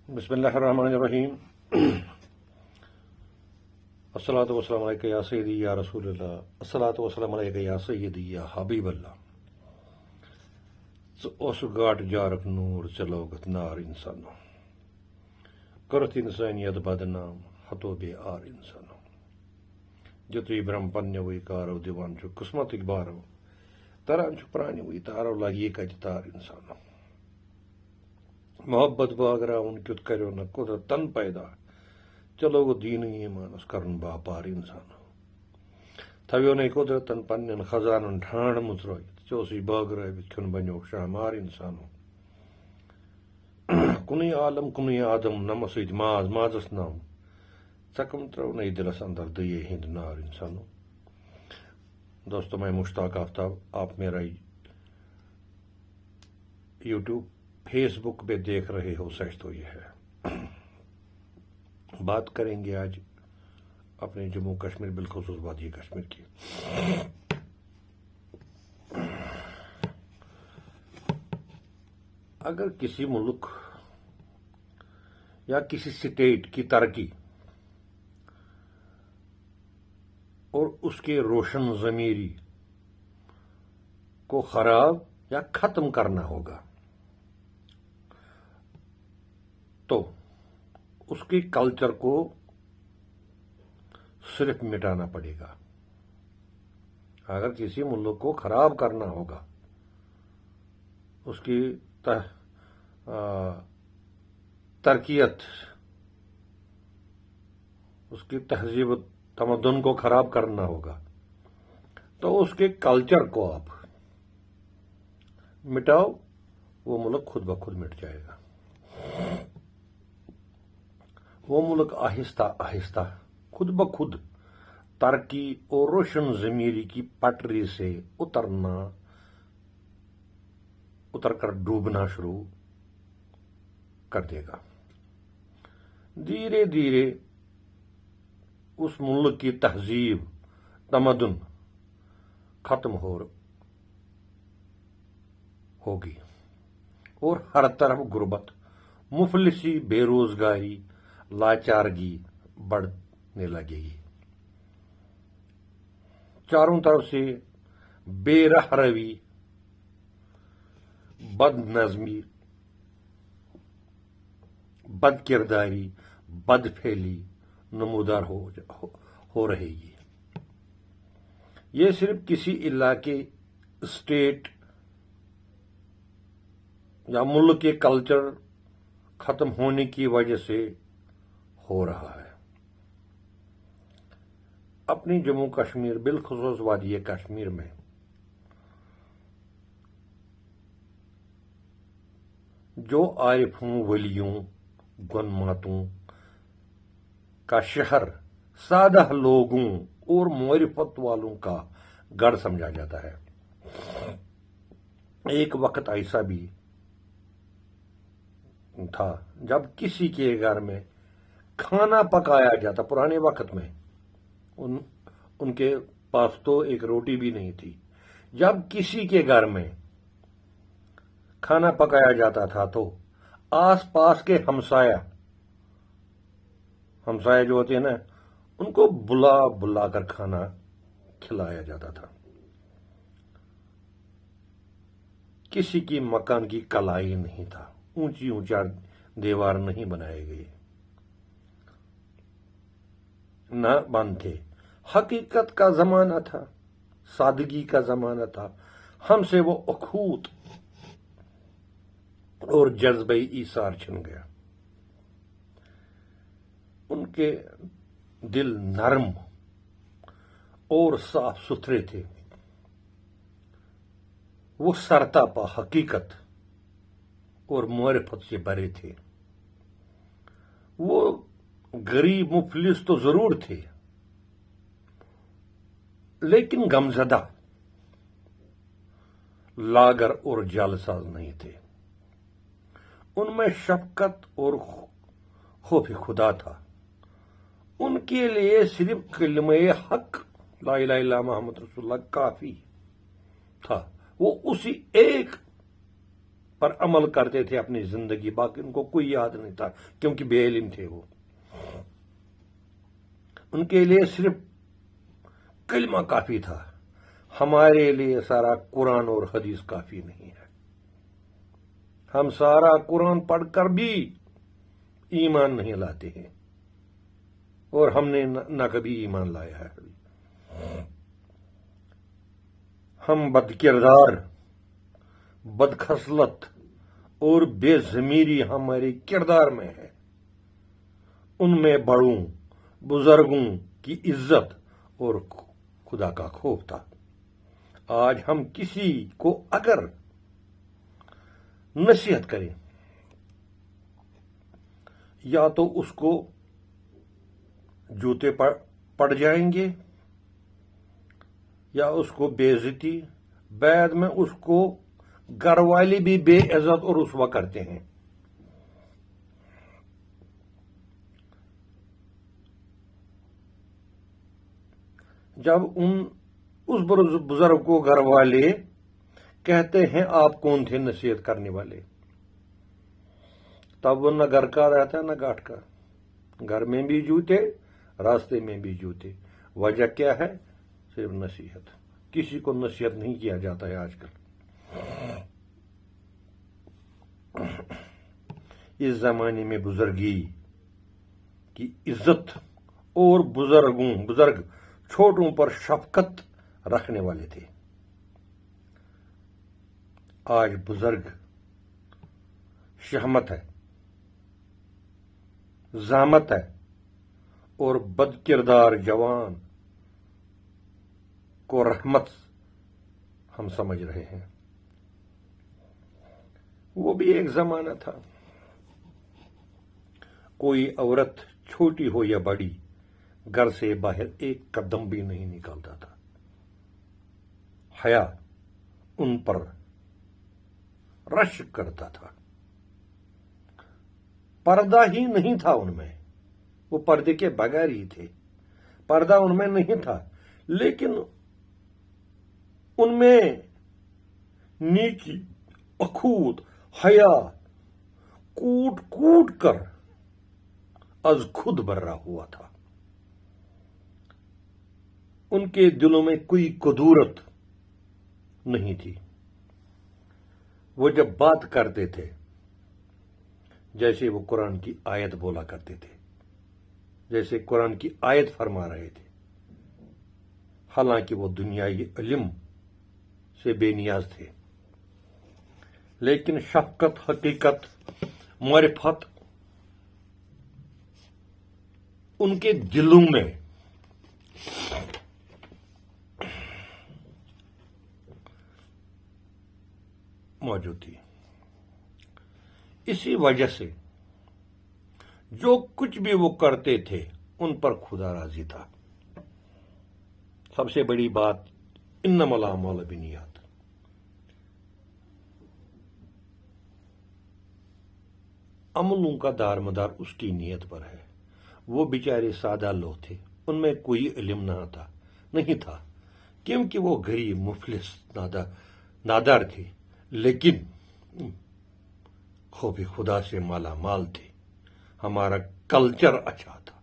بسم اللہ الرحمن الرحیم۔ الصلاۃ والسلام علیکہ یا سیدی یا رسول اللہ، الصلاۃ والسلام علیکہ یا سیدی یا حبیب اللہ۔ اوس گاٹ جارک نور چلوگت نار انسانو، کرت انسانیت بدنام ہتو بے آر انسانو۔ جتوی برہم پنوی کارو دیوان چھو قسمتک بارو، تران چھو پرانوی تارو لگی کچ تار انسانو۔ محبت باگراؤن کیت کریو نہ قدرت تن پیدا، چلو گو دین ایمانس کرن باپار انسانو۔ تھویو نئی قدرتن پنن خزانن ٹھانڈ مترائت، چوسی باگرائت کھن بنیو شامار انسانو۔ کنی عالم کنی آدم نم سید ماز مازس نام، ثکم ترو نئی دلس اندر دیے ہند نار انسانو۔ دوستو میں مشتاق آفتاب، آپ میرا یوٹیوب فیس بک پہ دیکھ رہے ہو، سچ تو یہ ہے۔ بات کریں گے آج اپنے جموں کشمیر بالخصوص وادی کشمیر کی۔ اگر کسی ملک یا کسی سٹیٹ کی ترقی اور اس کے روشن ضمیری کو خراب یا ختم کرنا ہوگا تو اس کی کلچر کو صرف مٹانا پڑے گا۔ اگر کسی ملک کو خراب کرنا ہوگا، اس کی ترقیت، اس کی تہذیب و تمدن کو خراب کرنا ہوگا تو اس کے کلچر کو آپ مٹاؤ، وہ ملک خود بخود مٹ جائے گا۔ وہ ملک آہستہ آہستہ خود بخود ترقی اور روشن ضمیری کی پٹری سے اتر کر ڈوبنا شروع کر دے گا۔ دھیرے دھیرے اس ملک کی تہذیب تمدن ختم ہوگی اور ہر طرف غربت، مفلسی، بے روزگاری، لاچارگی بڑھنے لگے گی۔ چاروں طرف سے بے رہ روی، بد نظمی، بد کرداری، بد پھیلی نمودار ہو رہے گی۔ یہ صرف کسی علاقے، اسٹیٹ یا ملک کے کلچر ختم ہونے کی وجہ سے ہو رہا ہے۔ اپنی جموں کشمیر بالخصوص وادی کشمیر میں جو عارفوں، ولیوں، گن ماتوں کا شہر سادہ لوگوں اور معرفت والوں کا گڑھ سمجھا جاتا ہے، ایک وقت ایسا بھی تھا جب کسی کے گھر میں کھانا پکایا جاتا، پرانے وقت میں ان کے پاس تو ایک روٹی بھی نہیں تھی، جب کسی کے گھر میں کھانا پکایا جاتا تھا تو آس پاس کے ہمسایہ جو ہوتے ہیں نا، ان کو بلا کر کھانا کھلایا جاتا تھا۔ کسی کی مکان کی کلائی نہیں تھا، اونچا دیوار نہیں بنائے گئے، نہ بند تھے۔ حقیقت کا زمانہ تھا، سادگی کا زمانہ تھا۔ ہم سے وہ اخوت اور جذبہ ایثار چھن گیا۔ ان کے دل نرم اور صاف ستھرے تھے، وہ سرتاپا حقیقت اور معرفت سے بھرے تھے۔ وہ غریب مفلس تو ضرور تھے، لیکن غمزدہ، لاغر اور جالساز نہیں تھے۔ ان میں شفقت اور خوف خدا تھا۔ ان کے لیے صرف کلمہ حق لا الہ الا اللہ محمد رسول اللہ کافی تھا۔ وہ اسی ایک پر عمل کرتے تھے اپنی زندگی، باقی ان کو کوئی یاد نہیں تھا کیونکہ بے علم تھے وہ. ان کے لیے صرف کلمہ کافی تھا. ہمارے لیے سارا قرآن اور حدیث کافی نہیں ہے. ہم سارا قرآن پڑھ کر بھی ایمان نہیں لاتے ہیں، اور ہم نے نہ کبھی ایمان لایا ہے. ہم بد کردار، بد خصلت اور بے ضمیری ہمارے کردار میں ہے. ان میں بڑوں بزرگوں کی عزت اور خدا کا خوف تھا. آج ہم کسی کو اگر نصیحت کریں یا تو اس کو جوتے پڑ جائیں گے یا اس کو بے عزتی، بعد میں اس کو گھر والے بھی بے عزت اور رسوا کرتے ہیں. جب اس بزرگ کو گھر والے کہتے ہیں آپ کون تھے نصیحت کرنے والے، تب وہ نہ گھر کا رہتا نہ گھاٹ کا. گھر میں بھی جوتے، راستے میں بھی جوتے. وجہ کیا ہے؟ صرف نصیحت. کسی کو نصیحت نہیں کیا جاتا ہے آج کل. اس زمانے میں بزرگی کی عزت اور بزرگ چھوٹوں پر شفقت رکھنے والے تھے. آج بزرگ شہمت ہے، زحمت ہے اور بد کردار جوان کو رحمت ہم سمجھ رہے ہیں. وہ بھی ایک زمانہ تھا. کوئی عورت چھوٹی ہو یا بڑی گھر سے باہر ایک قدم بھی نہیں نکالتا تھا. حیا ان پر رشک کرتا تھا. پردہ ہی نہیں تھا ان میں. وہ پردے کے بغیر ہی تھے. پردہ ان میں نہیں تھا، لیکن ان میں نیکی، اخوت، حیا کوٹ کوٹ کر از خود بھرا ہوا تھا. ان کے دلوں میں کوئی کدورت نہیں تھی. وہ جب بات کرتے تھے جیسے وہ قرآن کی آیت بولا کرتے تھے، جیسے قرآن کی آیت فرما رہے تھے. حالانکہ وہ دنیائی علم سے بے نیاز تھے، لیکن شفقت، حقیقت، معرفت ان کے دلوں میں موجود تھی. اسی وجہ سے جو کچھ بھی وہ کرتے تھے ان پر خدا راضی تھا. سب سے بڑی بات انما الاعمال بالنیات. عملوں کا دار مدار اس کی نیت پر ہے. وہ بیچارے سادہ لوگ تھے. ان میں کوئی علم نہیں تھا کیونکہ وہ غریب، مفلس، نادار تھے، لیکن خوف خدا سے مالا مال تھے. ہمارا کلچر اچھا تھا،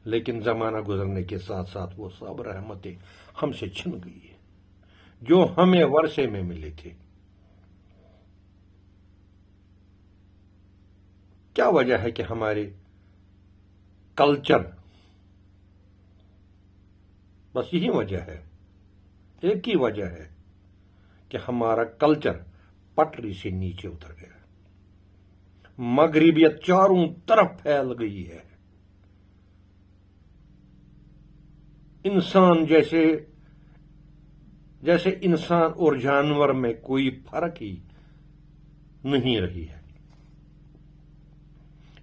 لیکن زمانہ گزرنے کے ساتھ ساتھ وہ سب رحمتیں ہم سے چھن گئی ہیں جو ہمیں ورثے میں ملے تھے. کیا وجہ ہے کہ ہمارے کلچر، بس یہی وجہ ہے، ایک ہی وجہ ہے کہ ہمارا کلچر پٹری سے نیچے اتر گیا. مغربیت چاروں طرف پھیل گئی ہے. انسان جیسے انسان اور جانور میں کوئی فرق ہی نہیں رہی ہے.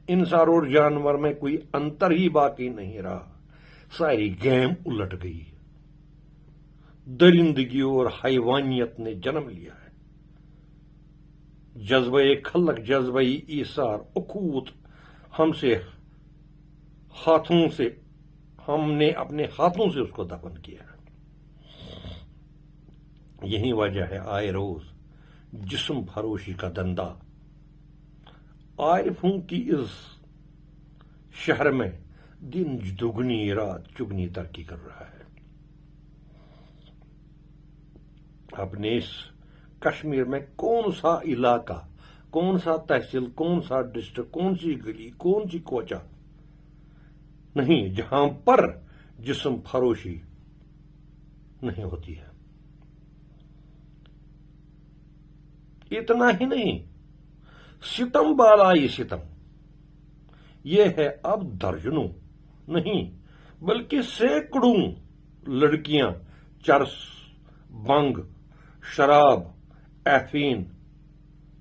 انسان اور جانور میں کوئی انتر ہی باقی نہیں رہا. ساری گیم الٹ گئی. درندگی اور حیوانیت نے جنم لیا ہے. جذبہ خلق، جذبہ ایثار، اخوت ہم نے اپنے ہاتھوں سے اس کو دفن کیا ہے. یہی وجہ ہے آئے روز جسم فروشی کا دندہ عارفوں کی اس شہر میں دن دگنی رات چگنی ترقی کر رہا ہے۔ اپنے اس کشمیر میں کون سا علاقہ، کون سا تحصیل، کون سا ڈسٹرکٹ، کون سی گلی، کون سی کوچہ نہیں جہاں پر جسم فروشی نہیں ہوتی ہے۔ اتنا ہی نہیں، ستم بالائی ستم، یہ ہے اب درجنوں نہیں بلکہ سینکڑوں لڑکیاں چرس، بنگ، شراب، افین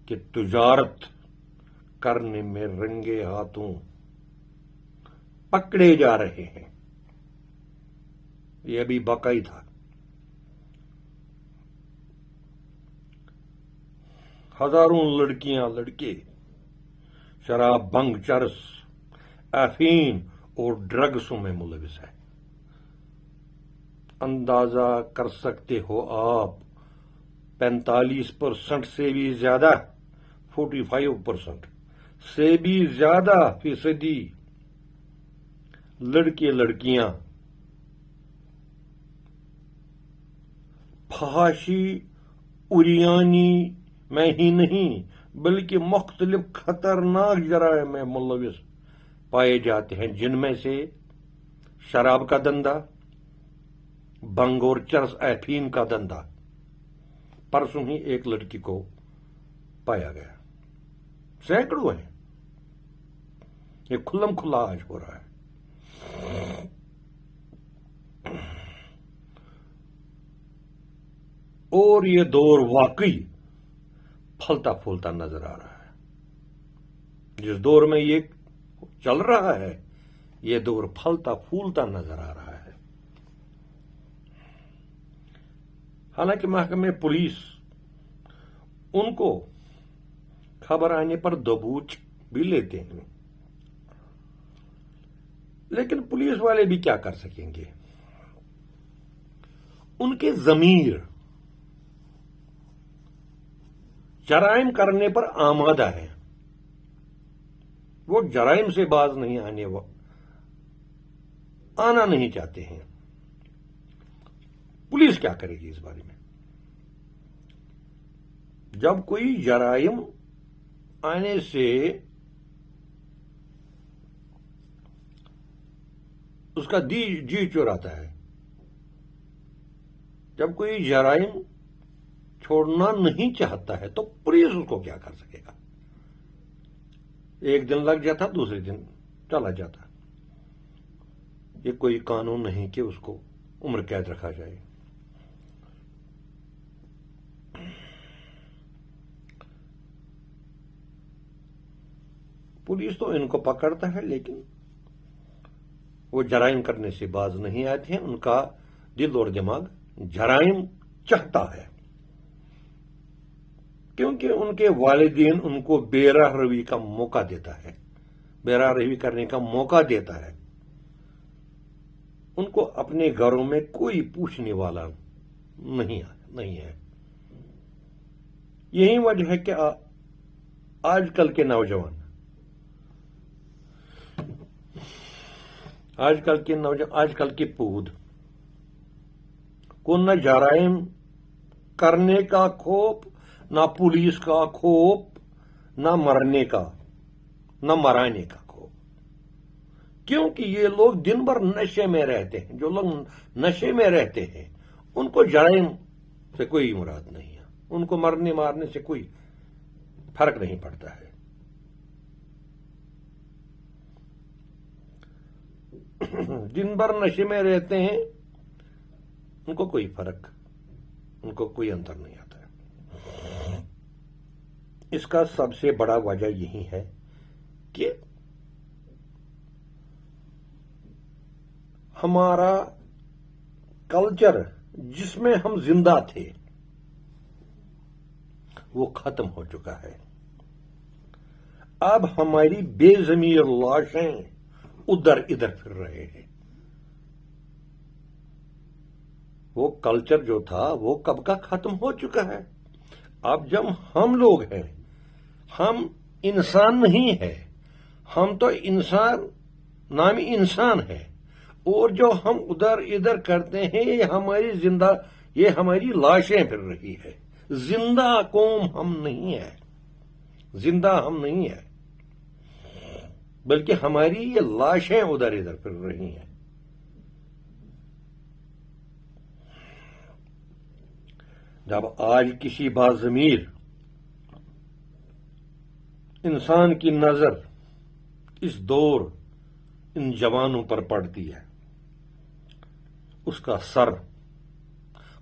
کی تجارت کرنے میں رنگے ہاتھوں پکڑے جا رہے ہیں۔ یہ بھی باقی تھا۔ ہزاروں لڑکیاں لڑکے شراب، بنگ، چرس، افین اور ڈرگسوں میں ملوث ہے۔ اندازہ کر سکتے ہو آپ 45% سے بھی زیادہ، 45% سے بھی زیادہ فیصدی لڑکے لڑکیاں فحاشی اریانی میں ہی نہیں بلکہ مختلف خطرناک جرائم میں ملوث پائے جاتے ہیں، جن میں سے شراب کا دندہ، بنگ اور چرس افین کا دندہ۔ پرسوں ہی ایک لڑکی کو پایا گیا، سینکڑوں ہیں، یہ کھلم کھلا آج ہو رہا ہے۔ اور یہ دور واقعی پھلتا پھولتا نظر آ رہا ہے۔ جس دور میں یہ چل رہا ہے، یہ دور پھلتا پھولتا نظر آ رہا ہے۔ حالانکہ محکمہ پولیس ان کو خبر آنے پر دبوچ بھی لیتے ہیں، لیکن پولیس والے بھی کیا کر سکیں گے؟ ان کے ضمیر جرائم کرنے پر آمادہ ہے، وہ جرائم سے باز نہیں آنا نہیں چاہتے ہیں۔ پولیس کیا کرے گی اس بارے میں؟ جب کوئی جرائم آنے سے اس کا جی چراتا ہے، جب کوئی جرائم چھوڑنا نہیں چاہتا ہے تو پولیس اس کو کیا کر سکے گا؟ ایک دن لگ جاتا، دوسرے دن چلا جاتا۔ یہ کوئی قانون نہیں کہ اس کو عمر قید رکھا جائے۔ پولیس تو ان کو پکڑتا ہے، لیکن وہ جرائم کرنے سے باز نہیں آتے ہیں۔ ان کا دل اور دماغ جرائم چاہتا ہے، کیونکہ ان کے والدین ان کو بے راہ روی کا موقع دیتا ہے، بے راہ روی کرنے کا موقع دیتا ہے۔ ان کو اپنے گھروں میں کوئی پوچھنے والا نہیں ہے۔ یہی وجہ ہے کہ آج کل کے نوجوان، آج کل کی پود کو نہ جرائم کرنے کا خوف، نہ پولیس کا خوف، نہ مرنے کا، نہ مرانے کا خوف، کیونکہ یہ لوگ دن بھر نشے میں رہتے ہیں۔ جو لوگ نشے میں رہتے ہیں ان کو جرائم سے کوئی مراد نہیں ہے، ان کو مرنے مارنے سے کوئی فرق نہیں پڑتا ہے۔ دن بھر نشے میں رہتے ہیں، ان کو کوئی فرق، ان کو کوئی انتر نہیں آتا ہے۔ اس کا سب سے بڑا وجہ یہی ہے کہ ہمارا کلچر جس میں ہم زندہ تھے وہ ختم ہو چکا ہے۔ اب ہماری بے ضمیر لاشیں ادھر ادھر پھر رہے ہیں۔ وہ کلچر جو تھا وہ کب کا ختم ہو چکا ہے. اب جب ہم لوگ ہیں، ہم انسان نہیں ہے، ہم تو انسان نامی انسان ہے، اور جو ہم ادھر ادھر کرتے ہیں یہ ہماری لاشیں پھر رہی ہے. زندہ قوم ہم نہیں ہے، زندہ ہم نہیں ہے، بلکہ ہماری یہ لاشیں ادھر ادھر پھر رہی ہیں. جب آج کسی باضمیر انسان کی نظر اس دور ان جوانوں پر پڑتی ہے، اس کا سر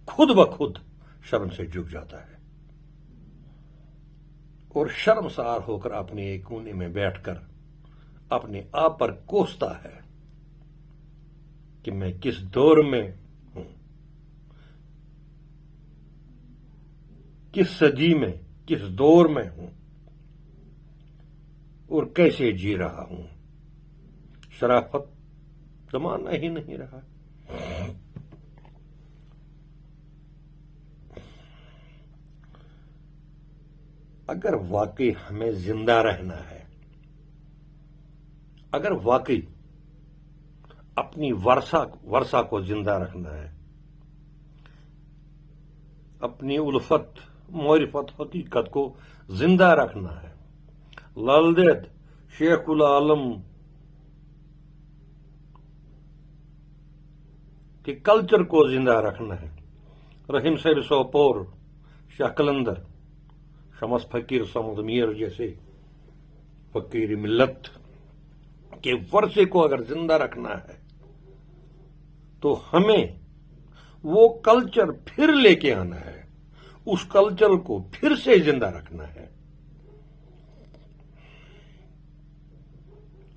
خود بخود شرم سے جھک جاتا ہے اور شرمسار ہو کر اپنے ایک کونے میں بیٹھ کر اپنے آپ پر کوستا ہے کہ میں کس دور میں ہوں، کس صدی میں، کس دور میں ہوں اور کیسے جی رہا ہوں. شرافت زمانہ ہی نہیں رہا. اگر واقعی ہمیں زندہ رہنا ہے، اگر واقعی اپنی ورثہ کو زندہ رکھنا ہے، اپنی الفت معرفت حقیقت کو زندہ رکھنا ہے، لال دید شیخ العالم کے کلچر کو زندہ رکھنا ہے، رحیم سیر سوپور، شاہ قلندر، شمس فقیر سمد میر جیسے فقیر ملت کے ورثے کو اگر زندہ رکھنا ہے تو ہمیں وہ کلچر پھر لے کے آنا ہے، اس کلچر کو پھر سے زندہ رکھنا ہے.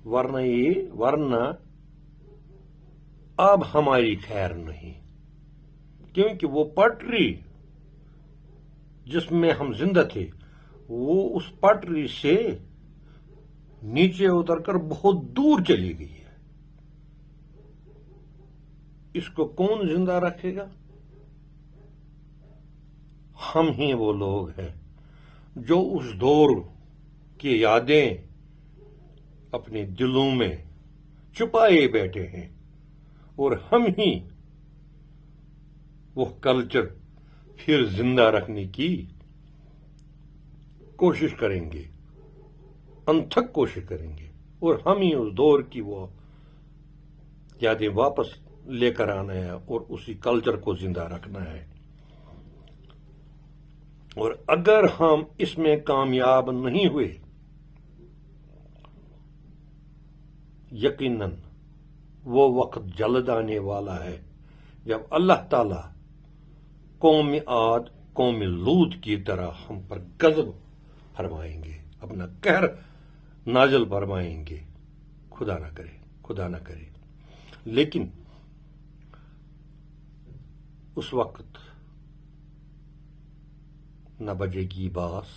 ورنہ اب ہماری خیر نہیں، کیونکہ وہ پٹری جس میں ہم زندہ تھے وہ اس پٹری سے نیچے اتر کر بہت دور چلی گئی ہے. اس کو کون زندہ رکھے گا؟ ہم ہی وہ لوگ ہیں جو اس دور کی یادیں اپنے دلوں میں چھپائے بیٹھے ہیں، اور ہم ہی وہ کلچر پھر زندہ رکھنے کی کوشش کریں گے، انتھک کوشش کریں گے، اور ہم ہی اس دور کی وہ یادیں واپس لے کر آنا ہے اور اسی کلچر کو زندہ رکھنا ہے. اور اگر ہم اس میں کامیاب نہیں ہوئے، یقیناً وہ وقت جلد آنے والا ہے جب اللہ تعالی قوم عاد، قوم لوط کی طرح ہم پر غضب فرمائیں گے، اپنا قہر نازل فرمائیں گے. خدا نہ کرے، خدا نہ کرے. لیکن اس وقت نہ بجے گی باس،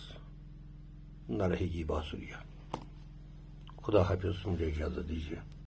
نہ رہے گی بانسریاں. خدا حافظ، مجھے اجازت دیجیے.